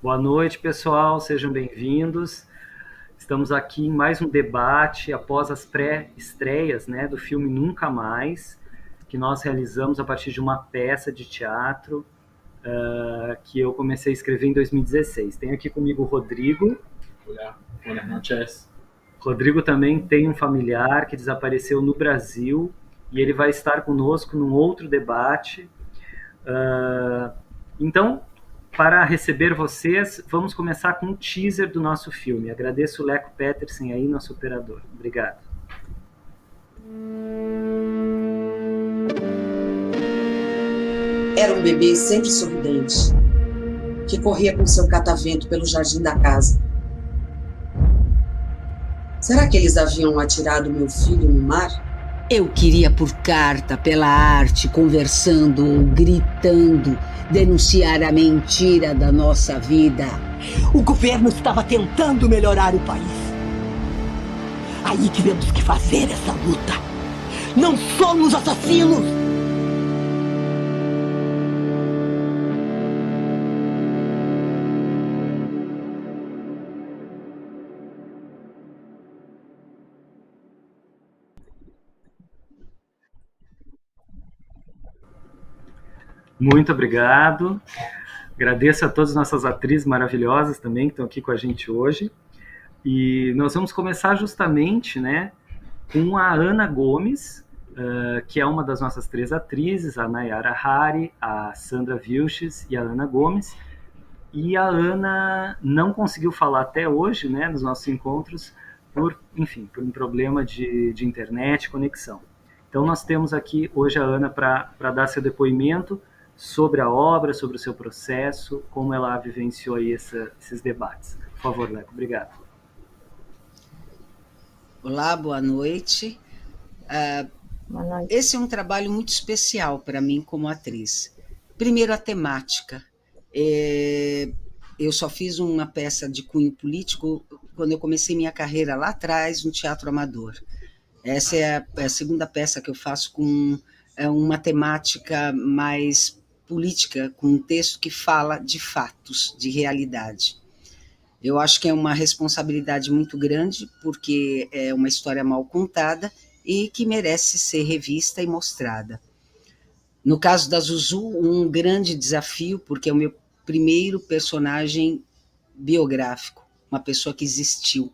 Boa noite, pessoal, sejam bem-vindos. Estamos aqui em mais um debate após as pré-estreias, né, do filme Nunca Mais, que nós realizamos a partir de uma peça de teatro que eu comecei a escrever em 2016. Tenho aqui comigo o Rodrigo. Olá, buenas noches. Rodrigo também tem um familiar que desapareceu no Brasil e ele vai estar conosco num outro debate. Então, para receber vocês, vamos começar com um teaser do nosso filme. Agradeço o Leco Petersen aí, nosso operador. Obrigado. Era um bebê sempre sorridente, que corria com seu catavento pelo jardim da casa. Será que eles haviam atirado meu filho no mar? Eu queria por carta, pela arte, conversando ou gritando, denunciar a mentira da nossa vida. O governo estava tentando melhorar o país. Aí tivemos que fazer essa luta. Não somos assassinos! Muito obrigado. Agradeço a todas as nossas atrizes maravilhosas também que estão aqui com a gente hoje. E nós vamos começar justamente, né, com a Ana Gomes, que é uma das nossas três atrizes, a Nayara Hari, a Sandra Vilches e a Ana Gomes. E a Ana não conseguiu falar até hoje, né, nos nossos encontros, por um problema de internet, conexão. Então nós temos aqui hoje a Ana para dar seu depoimento sobre a obra, sobre o seu processo, como ela vivenciou aí esses debates. Por favor, Leco, obrigado. Olá, boa noite. Boa noite. Esse é um trabalho muito especial para mim como atriz. Primeiro, a temática. Eu só fiz uma peça de cunho político quando eu comecei minha carreira lá atrás no teatro amador. Essa é a segunda peça que eu faço com uma temática mais política, com um texto que fala de fatos, de realidade. Eu acho que é uma responsabilidade muito grande, porque é uma história mal contada e que merece ser revista e mostrada. No caso da Zuzu, um grande desafio, porque é o meu primeiro personagem biográfico, uma pessoa que existiu.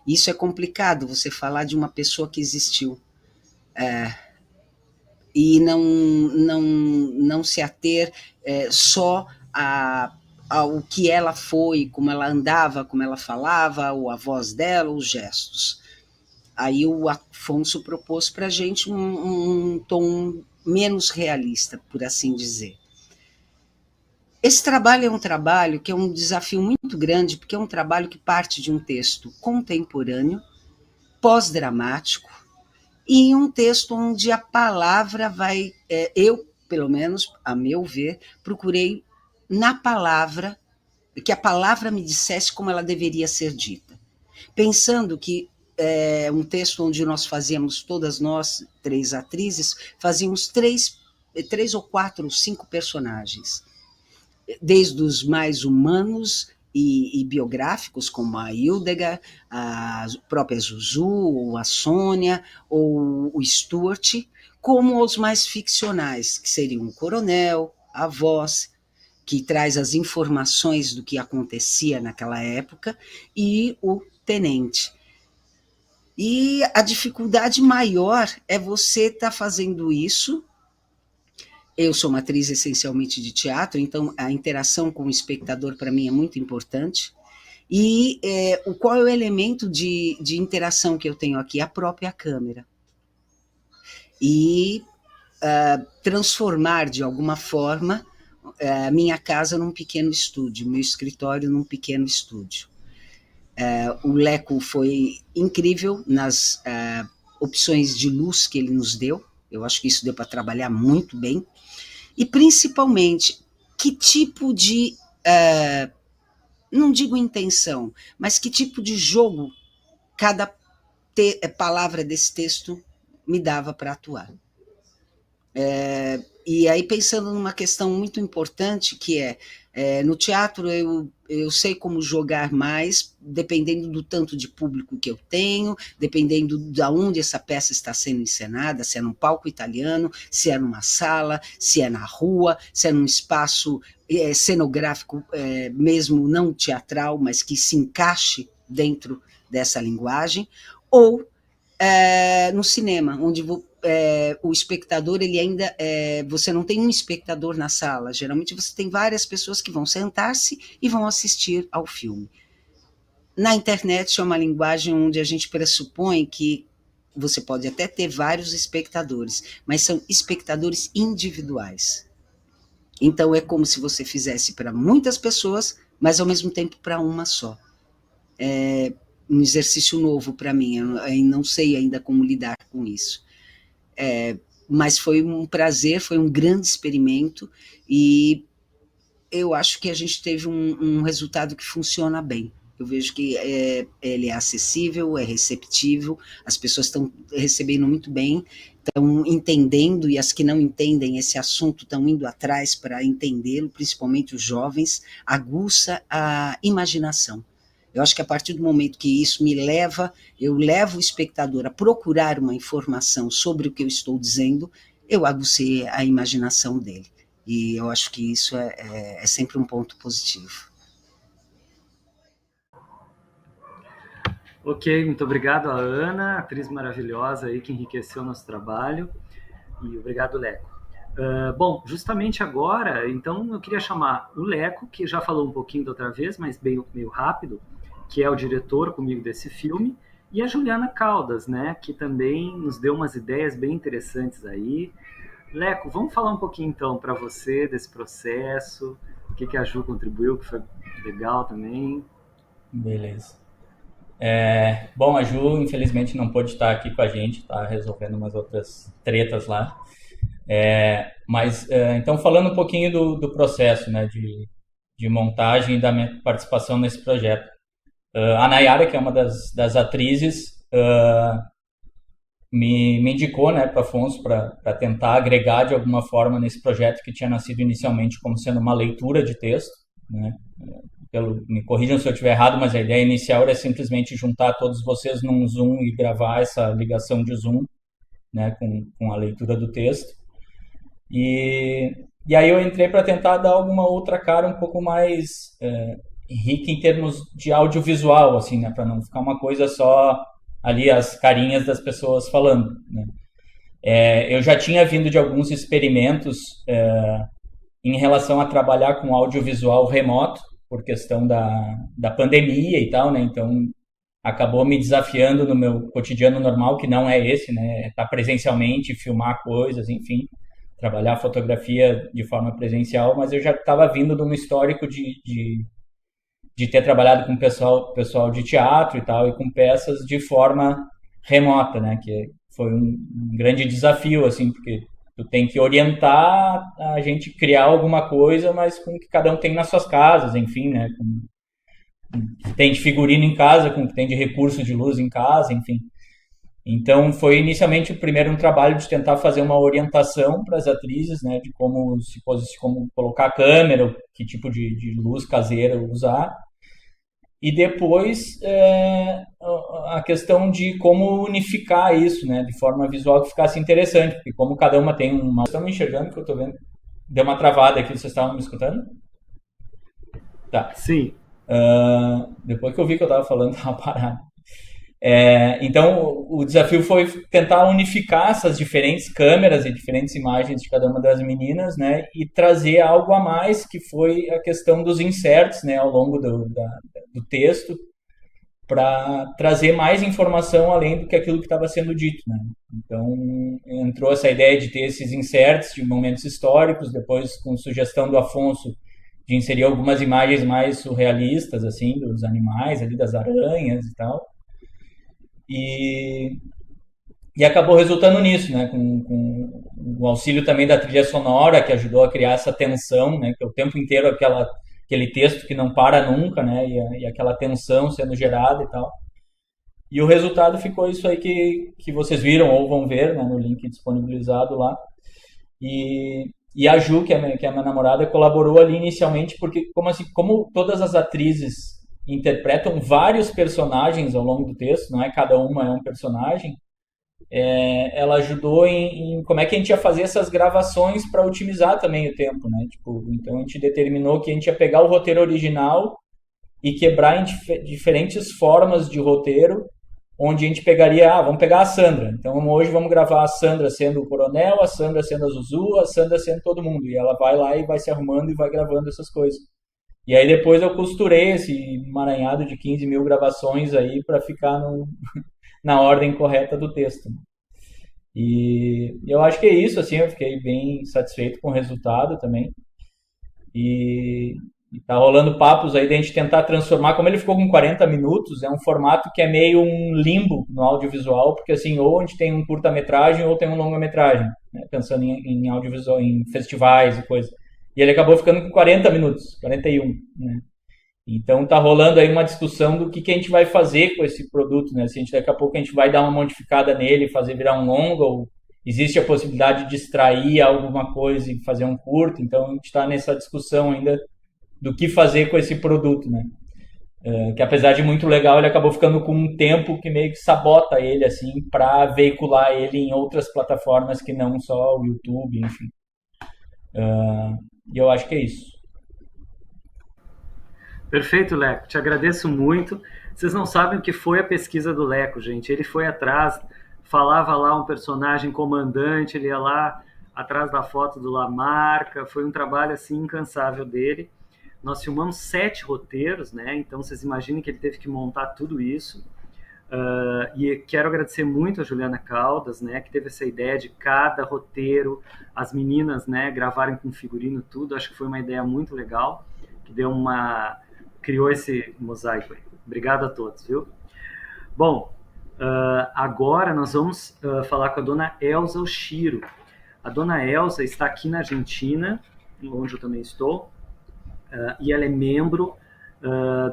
Isso é complicado, você falar de uma pessoa que existiu. E não se ater só ao que ela foi, como ela andava, como ela falava, ou a voz dela, os gestos. Aí o Afonso propôs para a gente um tom menos realista, por assim dizer. Esse trabalho é um trabalho que é um desafio muito grande, porque é um trabalho que parte de um texto contemporâneo, pós-dramático, e um texto onde a palavra vai... eu, pelo menos, a meu ver, procurei na palavra, que a palavra me dissesse como ela deveria ser dita. Pensando que um texto onde nós fazíamos, todas nós, três atrizes, fazíamos três ou quatro ou cinco personagens, desde os mais humanos e biográficos, como a Hildegard, a própria Zuzu, ou a Sônia, ou o Stuart, como os mais ficcionais, que seriam o coronel, a voz, que traz as informações do que acontecia naquela época, e o tenente. E a dificuldade maior é você estar fazendo isso. Eu sou uma atriz essencialmente de teatro, então a interação com o espectador para mim é muito importante. E qual é o elemento de interação que eu tenho aqui? A própria câmera. E transformar de alguma forma a minha casa num pequeno estúdio, meu escritório num pequeno estúdio. O Leco foi incrível nas opções de luz que ele nos deu. Eu acho que isso deu para trabalhar muito bem. E, principalmente, que tipo de, não digo intenção, mas que tipo de jogo cada palavra desse texto me dava para atuar. E aí pensando numa questão muito importante que no teatro eu sei como jogar mais, dependendo do tanto de público que eu tenho, dependendo de onde essa peça está sendo encenada, se é num palco italiano, se é numa sala, se é na rua, se é num espaço cenográfico, mesmo não teatral, mas que se encaixe dentro dessa linguagem, ou no cinema, onde o espectador, ele ainda você não tem um espectador na sala, geralmente você tem várias pessoas que vão sentar-se e vão assistir ao filme. Na internet é uma linguagem onde a gente pressupõe que você pode até ter vários espectadores, mas são espectadores individuais. Então é como se você fizesse para muitas pessoas, mas ao mesmo tempo para uma só. Um exercício novo para mim, eu não sei ainda como lidar com isso. Mas foi um prazer, foi um grande experimento, e eu acho que a gente teve um resultado que funciona bem. Eu vejo que ele é acessível, é receptível, as pessoas estão recebendo muito bem, estão entendendo, e as que não entendem esse assunto estão indo atrás para entendê-lo, principalmente os jovens, aguça a imaginação. Eu acho que a partir do momento que isso eu levo o espectador a procurar uma informação sobre o que eu estou dizendo, eu agucei a imaginação dele. E eu acho que isso é sempre um ponto positivo. Ok, muito obrigado a Ana, atriz maravilhosa aí que enriqueceu o nosso trabalho. E obrigado, Leco. Bom, justamente agora, então eu queria chamar o Leco, que já falou um pouquinho da outra vez, mas meio rápido, que é o diretor comigo desse filme, e a Juliana Caldas, né, que também nos deu umas ideias bem interessantes aí. Leco, vamos falar um pouquinho então para você desse processo, o que a Ju contribuiu, que foi legal também. Beleza. Bom, a Ju infelizmente não pôde estar aqui com a gente, está resolvendo umas outras tretas lá. Mas então falando um pouquinho do processo, né, de montagem e da minha participação nesse projeto. A Nayara, que é uma das atrizes, me indicou, né, para Afonso para tentar agregar de alguma forma nesse projeto que tinha nascido inicialmente como sendo uma leitura de texto, né? Me corrijam se eu estiver errado, mas a ideia inicial era simplesmente juntar todos vocês num Zoom e gravar essa ligação de Zoom, né, com a leitura do texto. E aí eu entrei para tentar dar alguma outra cara um pouco mais rica em termos de audiovisual, assim, né, para não ficar uma coisa só ali as carinhas das pessoas falando, né. Eu já tinha vindo de alguns experimentos em relação a trabalhar com audiovisual remoto, por questão da pandemia e tal, né, então acabou me desafiando no meu cotidiano normal, que não é esse, né, estar presencialmente, filmar coisas, enfim, trabalhar fotografia de forma presencial, mas eu já estava vindo de um histórico de ter trabalhado com pessoal de teatro e tal, e com peças de forma remota, né, que foi um grande desafio, assim, porque tu tem que orientar a gente criar alguma coisa, mas com o que cada um tem nas suas casas, enfim, né, com o que tem de figurino em casa, com o que tem de recurso de luz em casa, enfim. Então, foi inicialmente primeiro um trabalho de tentar fazer uma orientação para as atrizes, né, de como como colocar a câmera, que tipo de luz caseira usar. E depois a questão de como unificar isso, né, de forma visual que ficasse interessante, porque como cada uma tem uma... Vocês estão me enxergando que eu estou vendo? Deu uma travada aqui, vocês estavam me escutando? Tá. Sim. Depois que eu vi que eu estava falando, estava parado. Então, o desafio foi tentar unificar essas diferentes câmeras e diferentes imagens de cada uma das meninas, né, e trazer algo a mais, que foi a questão dos inserts, né, ao longo do texto, para trazer mais informação além do que aquilo que estava sendo dito, né. Então, entrou essa ideia de ter esses inserts de momentos históricos, depois com sugestão do Afonso de inserir algumas imagens mais surrealistas, assim, dos animais, ali das aranhas e tal. E acabou resultando nisso, né, com o auxílio também da trilha sonora, que ajudou a criar essa tensão, né, que é o tempo inteiro aquele texto que não para nunca, né, e aquela tensão sendo gerada e tal. E o resultado ficou isso aí que vocês viram ou vão ver, né, no link disponibilizado lá. E a Ju, que é a minha namorada, colaborou ali inicialmente, porque como todas as atrizes interpretam vários personagens ao longo do texto, não é cada uma é um personagem, ela ajudou em como é que a gente ia fazer essas gravações para otimizar também o tempo, né? Tipo, então a gente determinou que a gente ia pegar o roteiro original e quebrar em diferentes formas de roteiro, onde a gente pegaria, vamos pegar a Sandra. Então hoje vamos gravar a Sandra sendo o coronel, a Sandra sendo a Zuzu, a Sandra sendo todo mundo. E ela vai lá e vai se arrumando e vai gravando essas coisas. E aí depois eu costurei esse emaranhado de 15 mil gravações aí para ficar na ordem correta do texto. E eu acho que é isso, assim, eu fiquei bem satisfeito com o resultado também. E tá rolando papos aí de a gente tentar transformar, como ele ficou com 40 minutos, é um formato que é meio um limbo no audiovisual, porque assim, ou a gente tem um curta-metragem ou tem um longa-metragem, né, pensando em audiovisual, em festivais e coisa. E ele acabou ficando com 40 minutos, 41, né? Então tá rolando aí uma discussão do que a gente vai fazer com esse produto, né? Se a gente daqui a pouco a gente vai dar uma modificada nele, fazer virar um longa, ou existe a possibilidade de extrair alguma coisa e fazer um curto. Então a gente está nessa discussão ainda do que fazer com esse produto, né? Que apesar de muito legal, ele acabou ficando com um tempo que meio que sabota ele, assim, para veicular ele em outras plataformas que não só o YouTube, enfim. E eu acho que é isso. Perfeito, Leco. Te agradeço muito. Vocês não sabem o que foi a pesquisa do Leco, gente. Ele foi atrás, falava lá um personagem comandante, ele ia lá atrás da foto do Lamarca. Foi um trabalho assim incansável dele. Nós filmamos 7 roteiros, né? Então vocês imaginem que ele teve que montar tudo isso. E quero agradecer muito a Juliana Caldas, né, que teve essa ideia de cada roteiro, as meninas, né, gravarem com figurino tudo. Acho que foi uma ideia muito legal, que criou esse mosaico aí. Obrigado a todos, viu? Bom, agora nós vamos falar com a dona Elza Oshiro. A dona Elza está aqui na Argentina, onde eu também estou, e ela é membro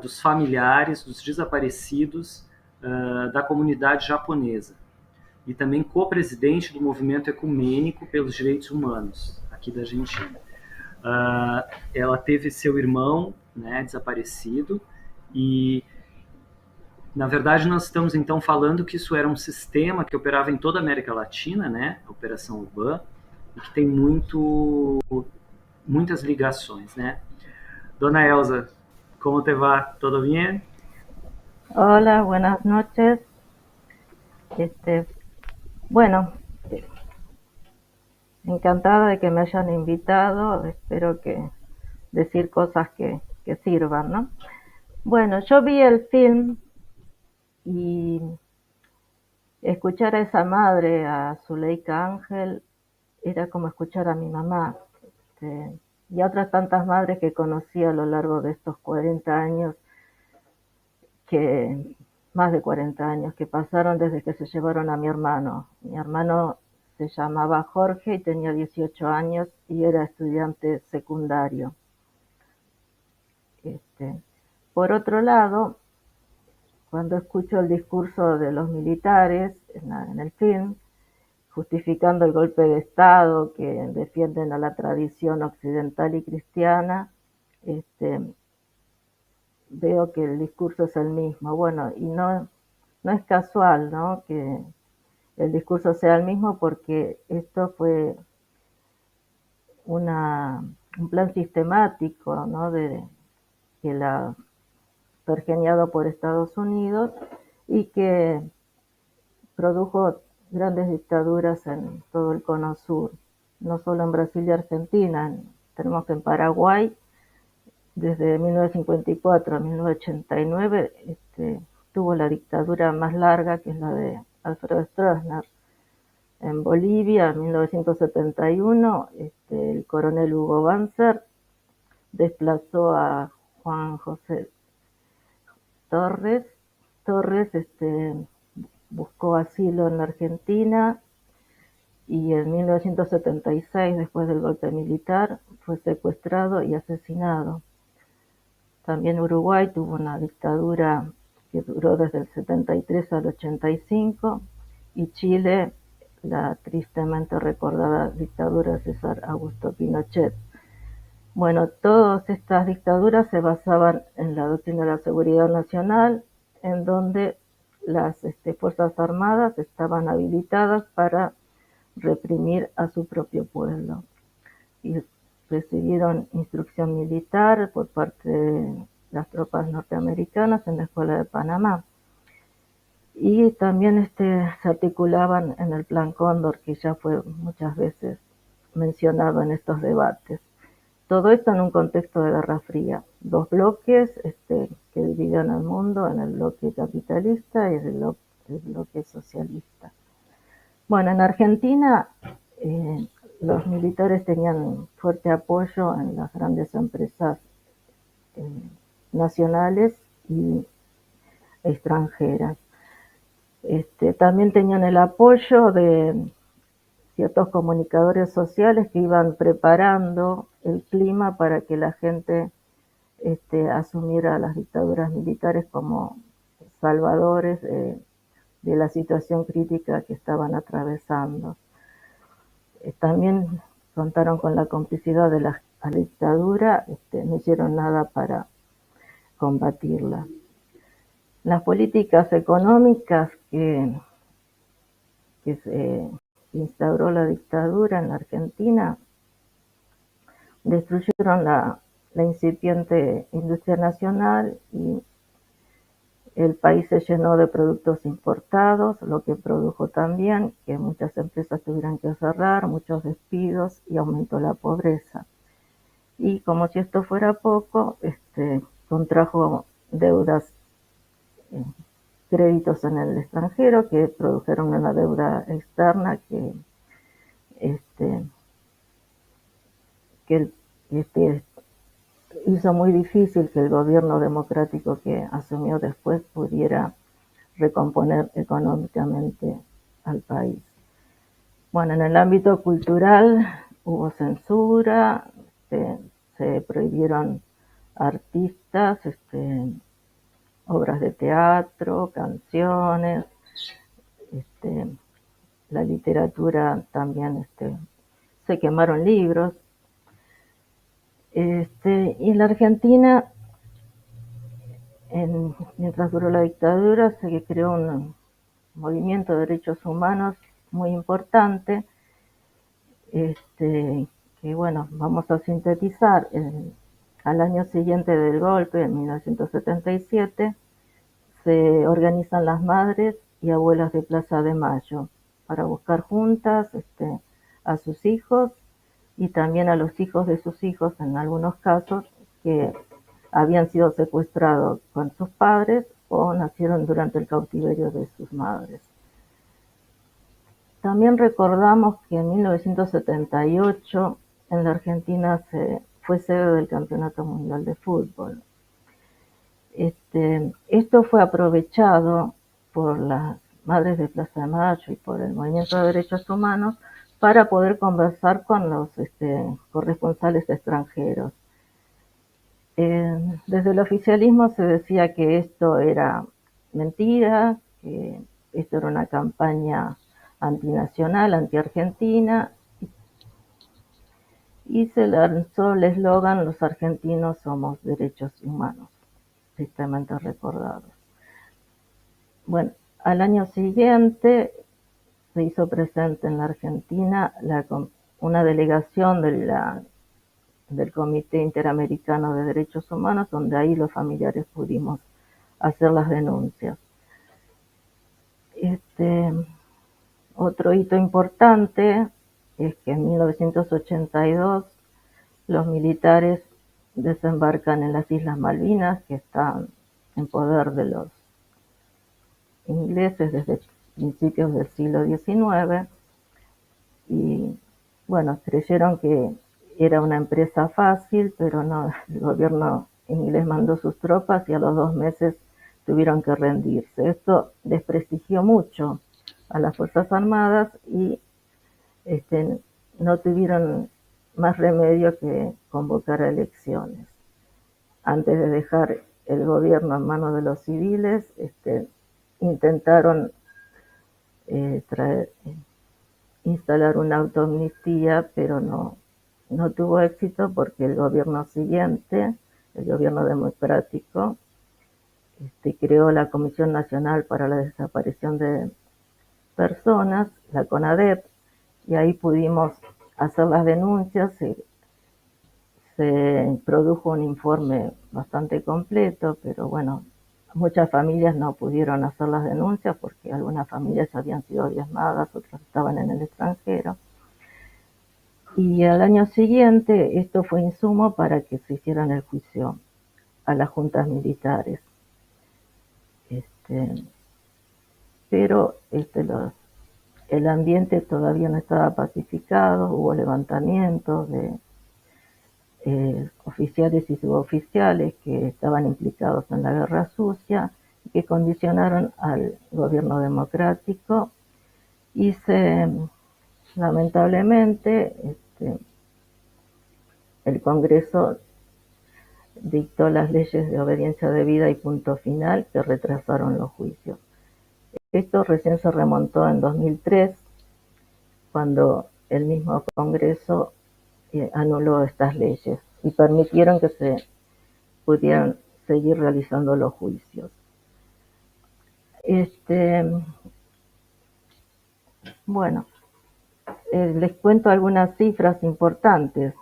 dos familiares dos desaparecidos da comunidade japonesa e também co-presidente do movimento ecumênico pelos direitos humanos aqui da Argentina. Ela teve seu irmão, né, desaparecido, e na verdade nós estamos então falando que isso era um sistema que operava em toda a América Latina, né, a Operação UBAN, e que tem muitas ligações, né? Dona Elza, como te va? ¿Todo bien? Hola, buenas noches. Bueno, encantada de que me hayan invitado. Espero que decir cosas que sirvan, ¿no? Bueno, yo vi el film y escuchar a esa madre, a Zuleika Ángel, era como escuchar a mi mamá. Y a otras tantas madres que conocí a lo largo de estos 40 años, más de 40 años que pasaron desde que se llevaron a mi hermano. Mi hermano se llamaba Jorge y tenía 18 años y era estudiante secundario. Por otro lado, cuando escucho el discurso de los militares en el film, justificando el golpe de Estado, que defienden a la tradición occidental y cristiana, veo que el discurso es el mismo. Bueno, y no es casual, ¿no?, que el discurso sea el mismo, porque esto fue un plan sistemático, ¿no?, pergeñado por Estados Unidos, y que produjo grandes dictaduras en todo el cono sur, no solo en Brasil y Argentina. Tenemos que en Paraguay, desde 1954 a 1989, tuvo la dictadura más larga, que es la de Alfredo Stroessner. En Bolivia, en 1971, el coronel Hugo Banzer desplazó a Juan José Torres. Buscó asilo en la Argentina y en 1976, después del golpe militar, fue secuestrado y asesinado. También Uruguay tuvo una dictadura que duró desde el 73 al 85, y Chile la tristemente recordada dictadura de César Augusto Pinochet. Bueno, todas estas dictaduras se basaban en la doctrina de la seguridad nacional, en donde las Fuerzas Armadas estaban habilitadas para reprimir a su propio pueblo. Y recibieron instrucción militar por parte de las tropas norteamericanas en la Escuela de Panamá. Y también se articulaban en el Plan Cóndor, que ya fue muchas veces mencionado en estos debates. Todo esto en un contexto de Guerra Fría. Dos bloques que dividían al mundo en el bloque capitalista y el bloque socialista. Bueno, en Argentina los militares tenían fuerte apoyo en las grandes empresas nacionales y extranjeras. También tenían el apoyo de ciertos comunicadores sociales que iban preparando el clima para que la gente asumiera las dictaduras militares como salvadores de la situación crítica que estaban atravesando. También contaron con la complicidad de la dictadura, no hicieron nada para combatirla. Las políticas económicas que se instauró la dictadura en la Argentina destruyeron la incipiente industria nacional y el país se llenó de productos importados, lo que produjo también que muchas empresas tuvieran que cerrar, muchos despidos y aumentó la pobreza. Y como si esto fuera poco, contrajo deudas, créditos en el extranjero que produjeron una deuda externa que hizo muy difícil que el gobierno democrático que asumió después pudiera recomponer económicamente al país. Bueno, en el ámbito cultural hubo censura, se prohibieron artistas, obras de teatro, canciones, la literatura también, se quemaron libros. Y en la Argentina, mientras duró la dictadura, se creó un movimiento de derechos humanos muy importante, que bueno, vamos a sintetizar. Al año siguiente del golpe, en 1977, se organizan las madres y abuelas de Plaza de Mayo para buscar juntas a sus hijos y también a los hijos de sus hijos, en algunos casos, que habían sido secuestrados con sus padres o nacieron durante el cautiverio de sus madres. También recordamos que en 1978 en la Argentina fue sede del Campeonato Mundial de Fútbol. Esto fue aprovechado por las madres de Plaza de Mayo y por el Movimiento de Derechos Humanos para poder conversar con los corresponsales extranjeros. Desde el oficialismo se decía que esto era mentira, que esto era una campaña antinacional, antiargentina, y se lanzó el eslogan: los argentinos somos derechos humanos, tristemente recordados. Bueno, al año siguiente se hizo presente en la Argentina una delegación del Comité Interamericano de Derechos Humanos, donde ahí los familiares pudimos hacer las denuncias. Otro hito importante es que en 1982 los militares desembarcan en las Islas Malvinas, que están en poder de los ingleses desde principios del siglo XIX, y bueno, creyeron que era una empresa fácil, pero no, el gobierno inglés mandó sus tropas y a los 2 meses tuvieron que rendirse. Esto desprestigió mucho a las Fuerzas Armadas y no tuvieron más remedio que convocar a elecciones. Antes de dejar el gobierno en manos de los civiles, intentaron instalar una autoamnistía, pero no tuvo éxito porque el gobierno siguiente, el gobierno democrático, creó la Comisión Nacional para la Desaparición de Personas, la CONADEP, y ahí pudimos hacer las denuncias. Se produjo un informe bastante completo, pero bueno, muchas familias no pudieron hacer las denuncias porque algunas familias habían sido diezmadas, otras estaban en el extranjero. Y al año siguiente esto fue insumo para que se hicieran el juicio a las juntas militares. Pero el ambiente todavía no estaba pacificado, hubo levantamientos de oficiales y suboficiales que estaban implicados en la guerra sucia y que condicionaron al gobierno democrático y lamentablemente el Congreso dictó las leyes de obediencia debida y punto final que retrasaron los juicios. Esto recién se remontó en 2003, cuando el mismo Congreso anuló estas leyes y permitieron que se pudieran seguir realizando los juicios. Bueno, les cuento algunas cifras importantes.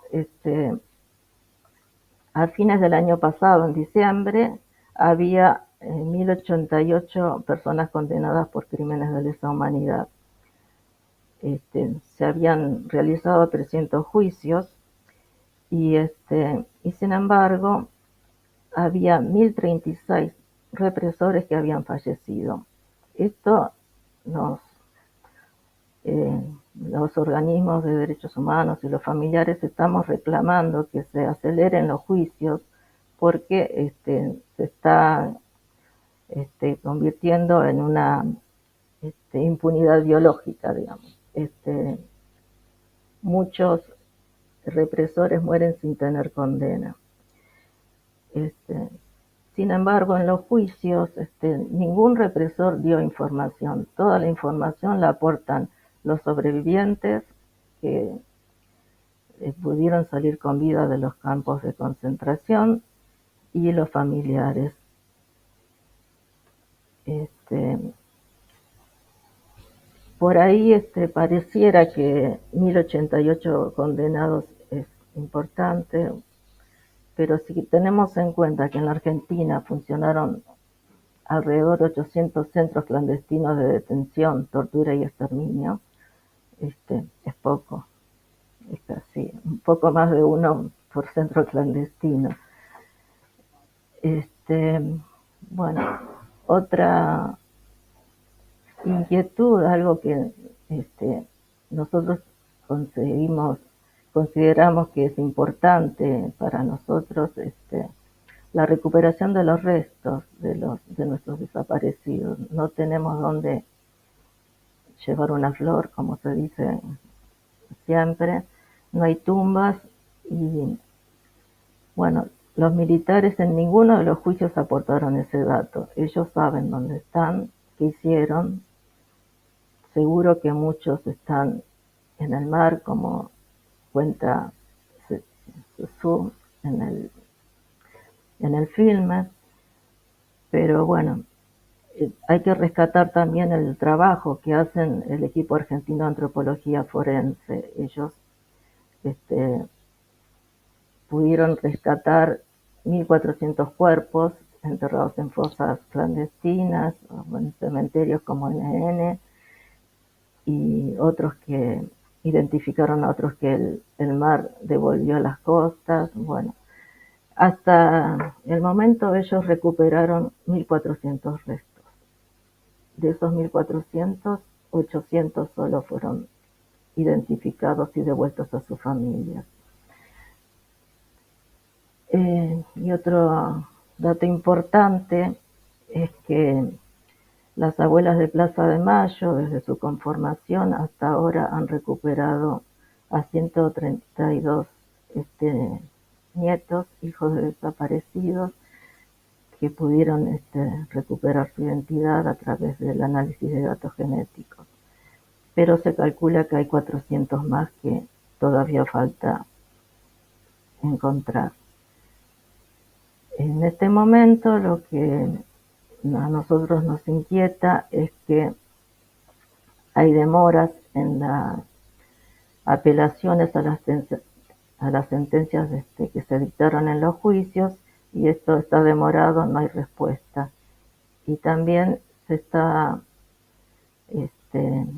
A fines del año pasado, en diciembre, había 1.088 personas condenadas por crímenes de lesa humanidad. Se habían realizado 300 juicios y sin embargo había 1.036 represores que habían fallecido. Esto los organismos de derechos humanos y los familiares estamos reclamando que se aceleren los juicios porque se está convirtiendo en una impunidad biológica, digamos. Muchos represores mueren sin tener condena. Sin embargo, en los juicios ningún represor dio información. Toda la información la aportan los sobrevivientes que pudieron salir con vida de los campos de concentración y los familiares. Por ahí pareciera que 1.088 condenados es importante, pero si tenemos en cuenta que en la Argentina funcionaron alrededor de 800 centros clandestinos de detención, tortura y exterminio, es poco, es casi un poco más de uno por centro clandestino. Bueno, otra inquietud, algo que nosotros consideramos que es importante para nosotros, la recuperación de los restos de nuestros desaparecidos. No tenemos dónde llevar una flor, como se dice siempre, no hay tumbas y bueno, los militares en ninguno de los juicios aportaron ese dato. Ellos saben dónde están, qué hicieron. Seguro que muchos están en el mar, como cuenta Susu en el filme, pero bueno, hay que rescatar también el trabajo que hacen el equipo argentino de antropología forense. Ellos pudieron rescatar 1.400 cuerpos enterrados en fosas clandestinas o en cementerios como NN, y otros que identificaron a otros que el mar devolvió a las costas. Bueno, hasta el momento ellos recuperaron 1.400 restos. De esos 1.400, 800 solo fueron identificados y devueltos a sus familias. Y otro dato importante es que las abuelas de Plaza de Mayo, desde su conformación hasta ahora, han recuperado a 132 nietos, hijos de desaparecidos, que pudieron recuperar su identidad a través del análisis de datos genéticos. pero se calcula que hay 400 más que todavía falta encontrar. En este momento lo que a nosotros nos inquieta es que hay demoras en las apelaciones a las sentencias que se dictaron en los juicios, y esto está demorado, no hay respuesta. Y también se está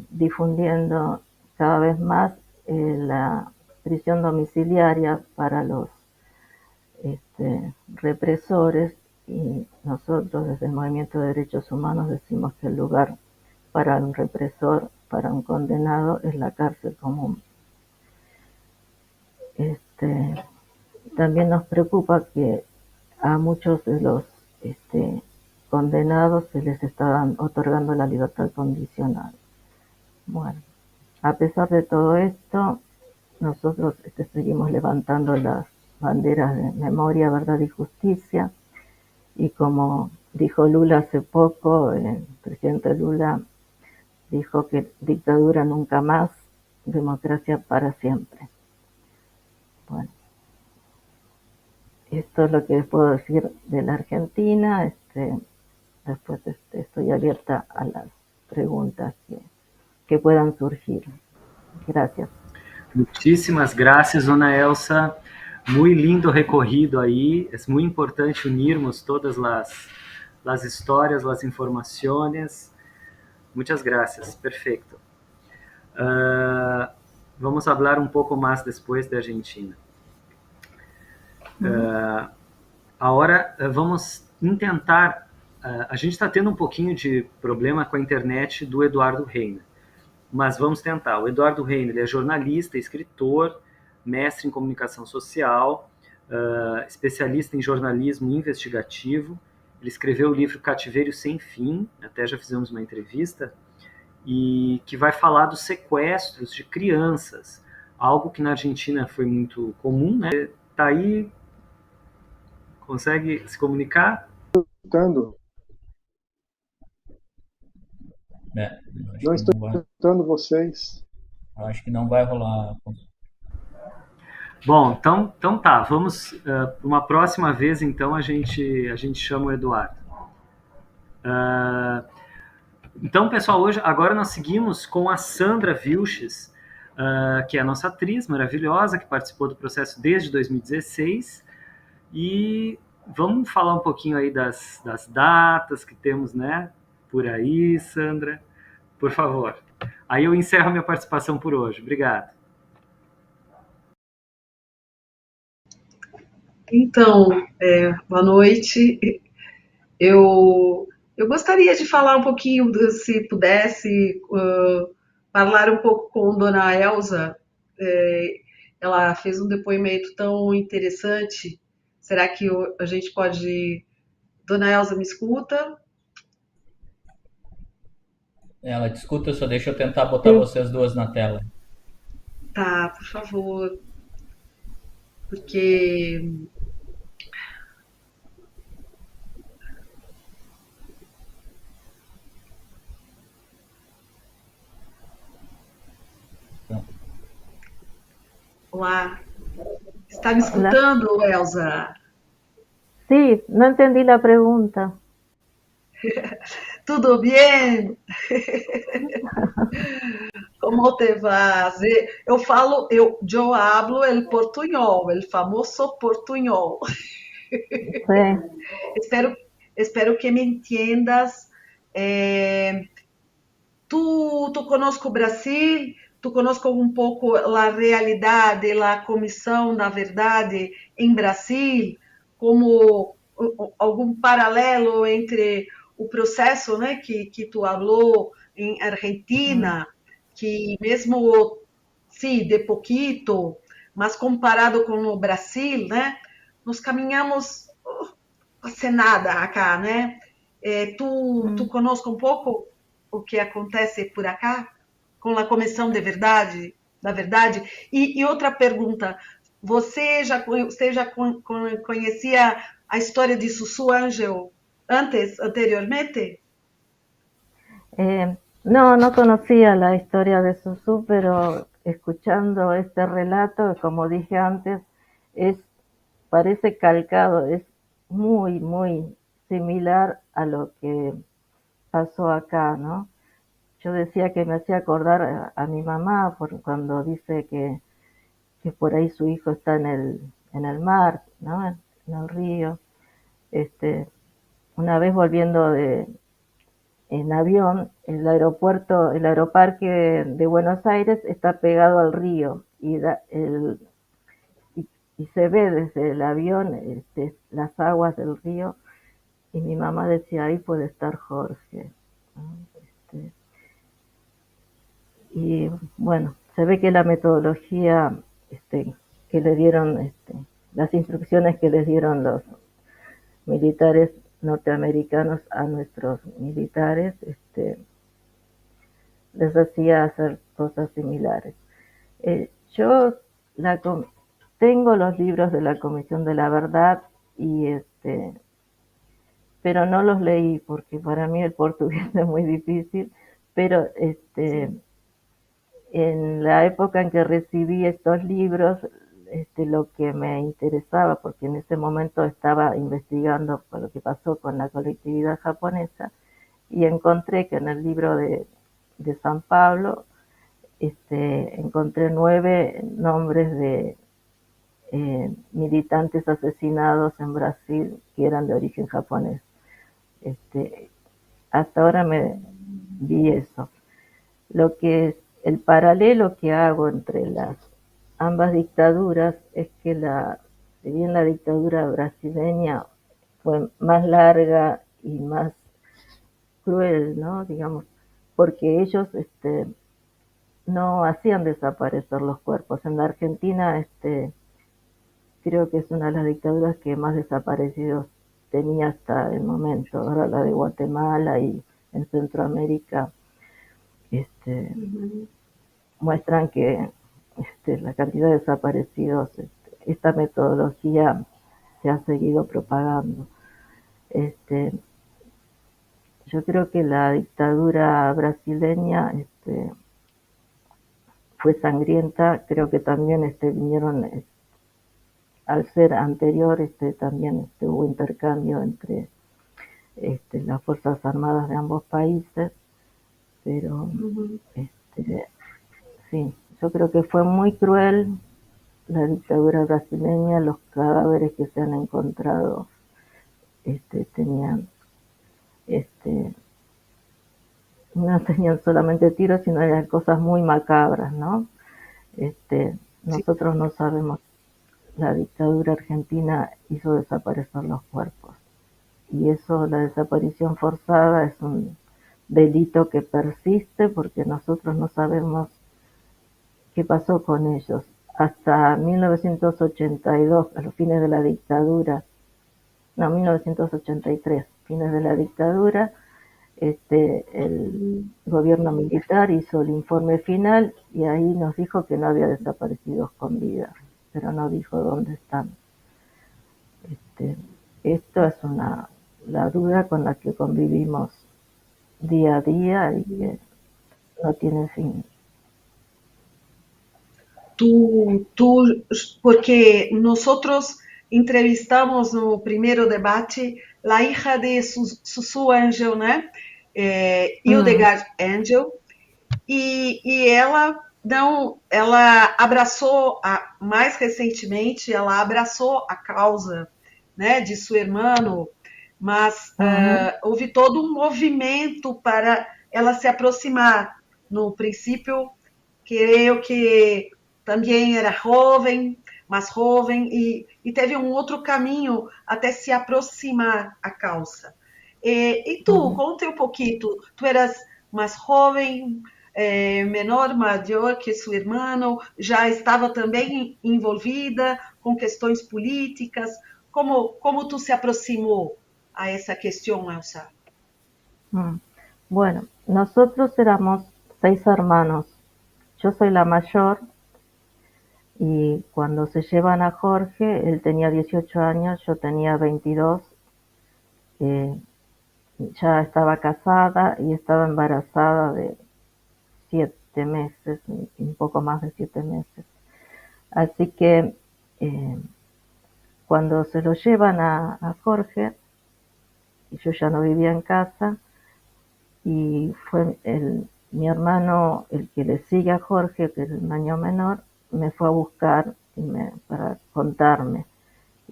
difundiendo cada vez más la prisión domiciliaria para los represores, y nosotros desde el Movimiento de Derechos Humanos decimos que el lugar para un represor, para un condenado, es la cárcel común. También nos preocupa que a muchos de los condenados se les está otorgando la libertad condicional. Bueno, a pesar de todo esto, nosotros seguimos levantando las banderas de memoria, verdad y justicia, y como dijo Lula hace poco, el presidente Lula dijo que dictadura nunca más, democracia para siempre. Bueno, esto es lo que puedo decir de la Argentina. Después estoy abierta a las preguntas que puedan surgir. Gracias. Muchísimas gracias, dona Elsa. Muy lindo recorrido aí. É muito importante unirmos todas as histórias, as informações. Muchas gracias. Perfeito. Vamos falar um pouco mais depois da Argentina. Agora vamos tentar. A gente está tendo um pouquinho de problema com a internet do Eduardo Reina, mas vamos tentar. O Eduardo Reina, ele é jornalista, escritor, mestre em comunicação social, especialista em jornalismo investigativo. Ele escreveu o livro Cativeiro Sem Fim, até já fizemos uma entrevista, e que vai falar dos sequestros de crianças, algo que na Argentina foi muito comum, né? Tá aí, consegue se comunicar? Escutando. Não estou escutando vocês. Acho que não vai rolar. Bom, então tá, vamos uma próxima vez, então a gente chama o Eduardo. Então, pessoal, agora nós seguimos com a Sandra Vilches, que é a nossa atriz maravilhosa, que participou do processo desde 2016, e vamos falar um pouquinho aí das datas que temos, né, por aí, Sandra, por favor. Aí eu encerro minha participação por hoje. Obrigado. Então, boa noite. Eu gostaria de falar um pouquinho, se pudesse, falar um pouco com Dona Elsa. Ela fez um depoimento tão interessante. Será que a gente pode... Dona Elsa, me escuta? Ela te escuta, só deixa eu tentar botar vocês duas na tela. Tá, por favor. Porque... Olá. Está me escutando, Olá. Elsa? Sí, no entendí la pregunta. Tudo bem? Como te vas? Eu hablo el portunhol, el famoso portunhol. Sí. Espero que me entiendas. Tu conosco o Brasil, tu conosco um pouco a realidade, a Comissão da Verdade em Brasil, como algum paralelo entre o processo, né, que tu falou em Argentina, que mesmo, sim, de pouquito, mas comparado com o Brasil, né, nós caminhamos sem nada acá, né? Tu conosco um pouco o que acontece por acá com a Comissão da Verdade? E outra pergunta, você já conhecia a história de Sussu Angel anteriormente? No, no conocía la historia de Susú, pero escuchando este relato, como dije antes, es, parece calcado, es muy, muy similar a lo que pasó acá, ¿no? Yo decía que me hacía acordar a mi mamá cuando dice que por ahí su hijo está en el mar, ¿no? En el río. Este, una vez volviendo en avión, el aeroparque de Buenos Aires está pegado al río y se ve desde el avión las aguas del río y mi mamá decía, ahí puede estar Jorge, ¿no? Y bueno, se ve que la metodología que le dieron, las instrucciones que les dieron los militares norteamericanos a nuestros militares, les hacía hacer cosas similares. Yo la, tengo los libros de la Comisión de la Verdad y pero no los leí porque para mí el portugués es muy difícil, pero en la época en que recibí estos libros, lo que me interesaba, porque en ese momento estaba investigando por lo que pasó con la colectividad japonesa, y encontré que en el libro de San Pablo encontré 9 nombres de militantes asesinados en Brasil que eran de origen japonés. Hasta ahora me vi eso. Lo que es el paralelo que hago entre las ambas dictaduras es que si bien la dictadura brasileña fue más larga y más cruel, ¿no? Digamos, porque ellos no hacían desaparecer los cuerpos. En la Argentina creo que es una de las dictaduras que más desaparecidos tenía hasta el momento. Ahora la de Guatemala y en Centroamérica muestran que la cantidad de desaparecidos, esta metodología se ha seguido propagando. Yo creo que la dictadura brasileña fue sangrienta, creo que también vinieron, al ser anterior, también hubo intercambio entre las Fuerzas Armadas de ambos países, pero sí, yo creo que fue muy cruel la dictadura brasileña. Los cadáveres que se han encontrado tenían no tenían solamente tiros, sino eran cosas muy macabras, ¿no? Nosotros no sabemos, la dictadura argentina hizo desaparecer los cuerpos. Y eso, la desaparición forzada, es un delito que persiste porque nosotros no sabemos qué pasó con ellos. Hasta 1982, a los fines de la dictadura, no, 1983, fines de la dictadura, el gobierno militar hizo el informe final y ahí nos dijo que no había desaparecidos con vida, pero no dijo dónde están. Esto es la duda con la que convivimos día a día y que no tiene fin. Porque nosotros entrevistamos no primeiro debate a hija de Sussu Angel, né? Hildegard Angel, e ela não, ela abraçou mais recentemente, ela abraçou a causa, né, de seu irmão, mas houve todo um movimento para ela se aproximar. No princípio, creio que também era jovem, mais jovem, e teve um outro caminho até se aproximar à causa. E tu, conta um pouquinho, tu eras mais jovem, menor, maior que seu irmão, já estava também envolvida com questões políticas. Como tu se aproximou a essa questão, Elsa? Bueno, nosotros éramos 6 hermanos. Yo soy la mayor y cuando se llevan a Jorge, él tenía 18 años, yo tenía 22. ya estaba casada y estaba embarazada de 7 meses, un poco más de 7 meses. Así que cuando se lo llevan a Jorge, y yo ya no vivía en casa, y fue mi hermano, el que le sigue a Jorge, que es un año menor, me fue a buscar para contarme.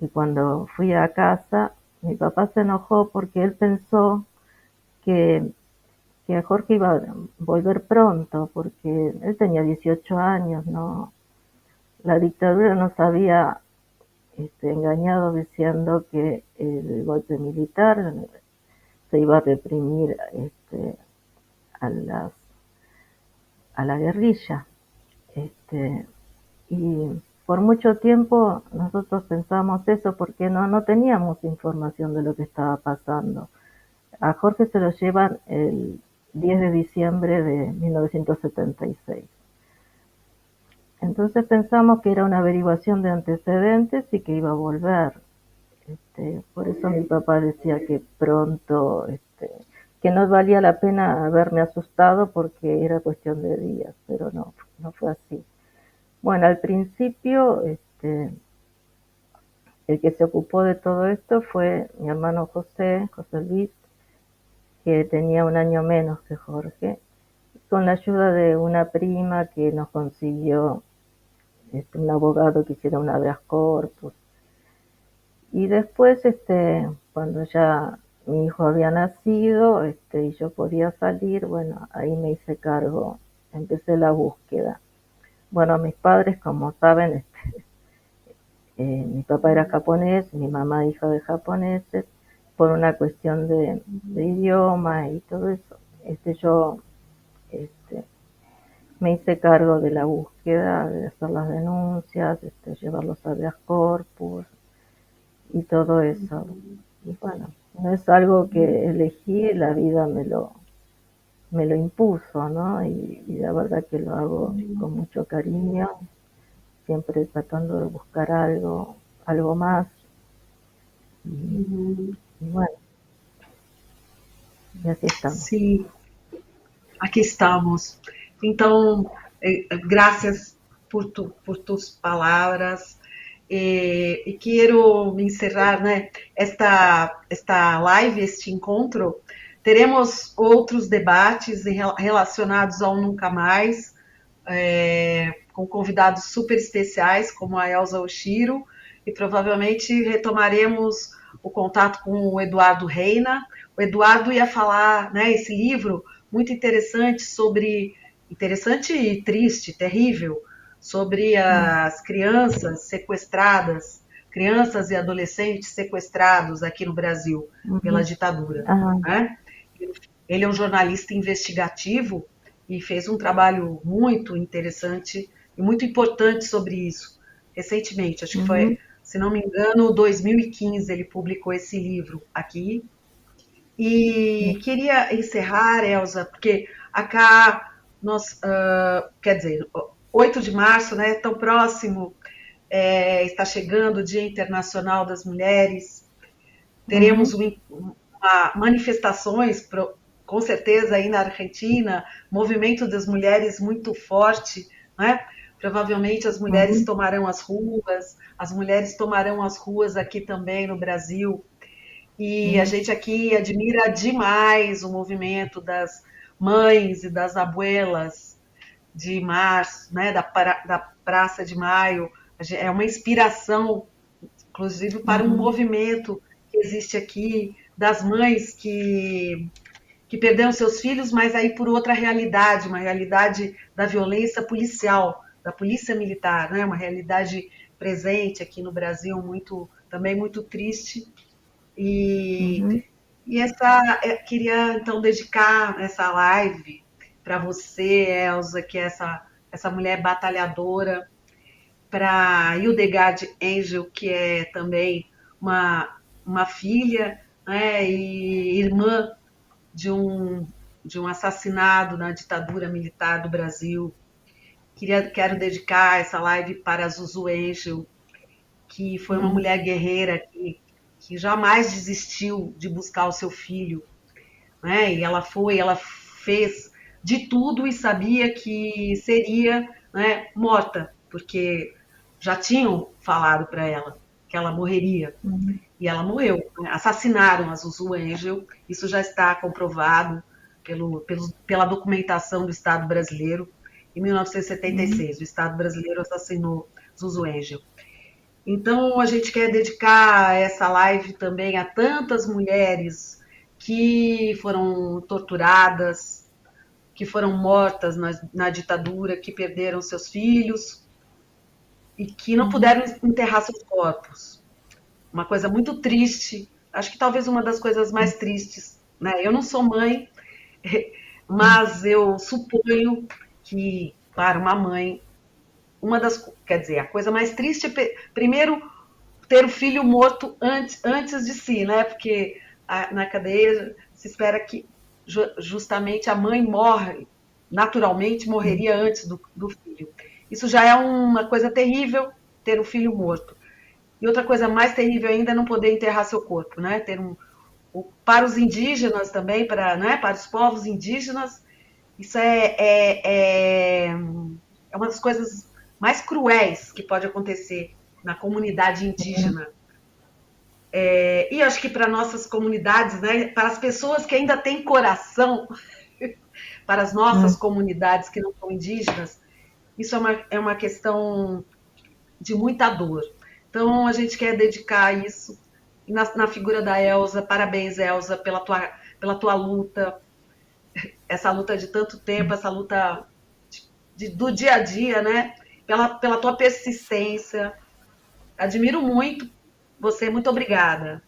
Y cuando fui a casa, mi papá se enojó porque él pensó que a Jorge iba a volver pronto, porque él tenía 18 años, ¿no? La dictadura nos había engañado diciendo que el golpe militar se iba a reprimir a la guerrilla. Y por mucho tiempo nosotros pensamos eso porque no teníamos información de lo que estaba pasando. A Jorge se lo llevan el 10 de diciembre de 1976. Entonces pensamos que era una averiguación de antecedentes y que iba a volver. Por eso mi papá decía que pronto, que no valía la pena haberme asustado porque era cuestión de días, pero no fue así. Bueno, al principio, el que se ocupó de todo esto fue mi hermano José Luis, que tenía un año menos que Jorge, con la ayuda de una prima que nos consiguió un abogado que hiciera un habeas corpus. Y después, cuando ya mi hijo había nacido y yo podía salir, bueno, ahí me hice cargo, empecé la búsqueda. Bueno, mis padres, como saben, mi papá era japonés, mi mamá hija de japoneses, por una cuestión de idioma y todo eso. Yo me hice cargo de la búsqueda, de hacer las denuncias, llevar los habeas corpus y todo eso. Y bueno, no es algo que elegí, la vida me lo impuso, ¿no? Y la verdad que lo hago con mucho cariño, siempre tratando de buscar algo más. Y bueno, y así estamos. Sim, aqui estamos. Então, graças por tus palavras. E quero encerrar, né, esta live, este encontro. Teremos outros debates relacionados ao Nunca Mais, com convidados super especiais, como a Elza Oshiro, e provavelmente retomaremos o contato com o Eduardo Reina. O Eduardo ia falar, né, esse livro muito interessante interessante e triste, terrível, sobre as crianças sequestradas, crianças e adolescentes sequestrados aqui no Brasil pela ditadura. Né? Ele é um jornalista investigativo e fez um trabalho muito interessante e muito importante sobre isso. Recentemente, acho que foi, se não me engano, 2015 ele publicou esse livro aqui. E queria encerrar, Elza, porque acá nós, quer dizer, 8 de março, né, tão próximo, está chegando o Dia Internacional das Mulheres. Teremos manifestações, com certeza, aí na Argentina, movimento das mulheres muito forte, né? Provavelmente as mulheres tomarão as ruas, as mulheres tomarão as ruas aqui também no Brasil. E a gente aqui admira demais o movimento das mães e das abuelas de março, né, da Praça de Maio. É uma inspiração, inclusive, para um movimento que existe aqui, das mães que perderam seus filhos, mas aí por outra realidade, uma realidade da violência policial, da polícia militar, né, uma realidade presente aqui no Brasil, também muito triste. E queria, então, dedicar essa live para você, Elza, que é essa mulher batalhadora, para Hildegard Angel, que é também uma filha, né, e irmã de um assassinado na ditadura militar do Brasil. Quero dedicar essa live para a Zuzu Angel, que foi uma mulher guerreira que jamais desistiu de buscar o seu filho. né? E ela fez de tudo e sabia que seria, né, morta, porque já tinham falado para ela que ela morreria. E ela morreu. Assassinaram a Zuzu Angel, isso já está comprovado pela documentação do Estado brasileiro. Em 1976, o Estado brasileiro assassinou Zuzu Angel. Então, a gente quer dedicar essa live também a tantas mulheres que foram torturadas, que foram mortas na ditadura, que perderam seus filhos e que não puderam enterrar seus corpos. Uma coisa muito triste, acho que talvez uma das coisas mais tristes, né? Eu não sou mãe, mas eu suponho que, para uma mãe, a coisa mais triste é, primeiro, ter o filho morto antes de si, né? Porque na cadeia se espera que justamente a mãe naturalmente morreria antes do filho. Isso já é uma coisa terrível, ter o filho morto. E outra coisa mais terrível ainda é não poder enterrar seu corpo, né? Para os indígenas também, para os povos indígenas, isso é uma das coisas mais cruéis que pode acontecer na comunidade indígena. E acho que para nossas comunidades, né, para as pessoas que ainda têm coração, para as nossas comunidades que não são indígenas, isso é uma questão de muita dor. Então, a gente quer dedicar isso na figura da Elza. Parabéns, Elza, pela tua luta, essa luta de tanto tempo, essa luta do dia a dia, né? Pela tua persistência. Admiro muito você, muito obrigada.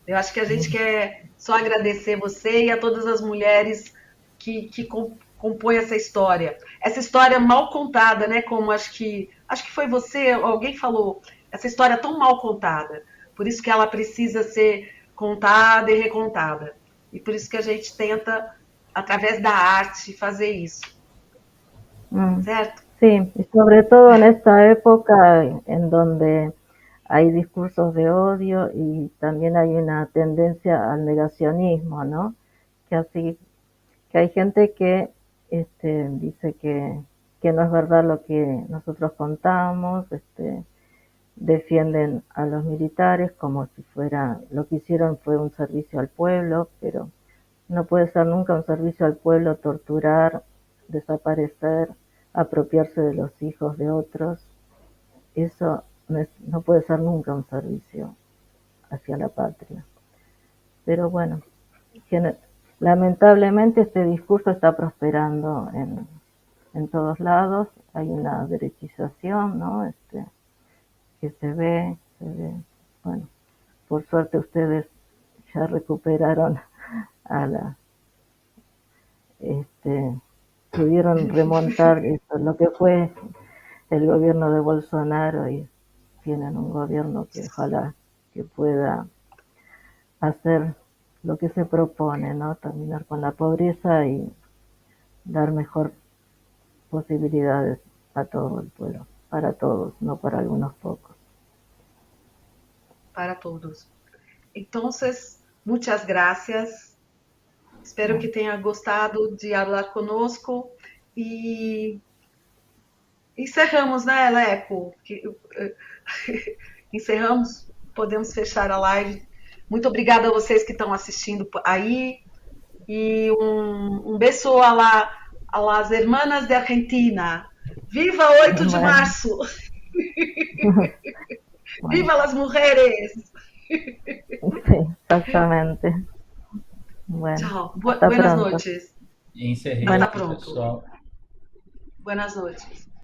Eu acho que a gente quer só agradecer você e a todas as mulheres que compõem essa história. Essa história mal contada, né? Como acho que foi você, alguém falou, essa história tão mal contada. Por isso que ela precisa ser contada e recontada. E por isso que a gente tenta, através da arte, fazer isso. ¿Cierto? Sí, y sobre todo en esta época en donde hay discursos de odio y también hay una tendencia al negacionismo, ¿no? Que hay gente que dice que no es verdad lo que nosotros contamos, defienden a los militares como si fuera, lo que hicieron fue un servicio al pueblo, pero no puede ser nunca un servicio al pueblo torturar, desaparecer, apropiarse de los hijos de otros. Eso no puede ser nunca un servicio hacia la patria. Pero bueno, lamentablemente este discurso está prosperando en todos lados. Hay una derechización, ¿no? Que se ve. Bueno, por suerte ustedes ya recuperaron pudieron remontar lo que fue el gobierno de Bolsonaro y tienen un gobierno que ojalá que pueda hacer lo que se propone, ¿no? Terminar con la pobreza y dar mejor posibilidades a todo el pueblo, para todos, no para algunos pocos. Para todos. Entonces, muchas gracias. Espero que tenha gostado de falar conosco e encerramos, né, Leco? Encerramos, podemos fechar a live. Muito obrigada a vocês que estão assistindo aí e um beijo a las hermanas de Argentina. Viva 8 de março! Viva las mujeres! Sí, exactamente. Bueno, tchau. Buenas noches. Encerrei, Hasta pronto. pessoal. Buenas noches.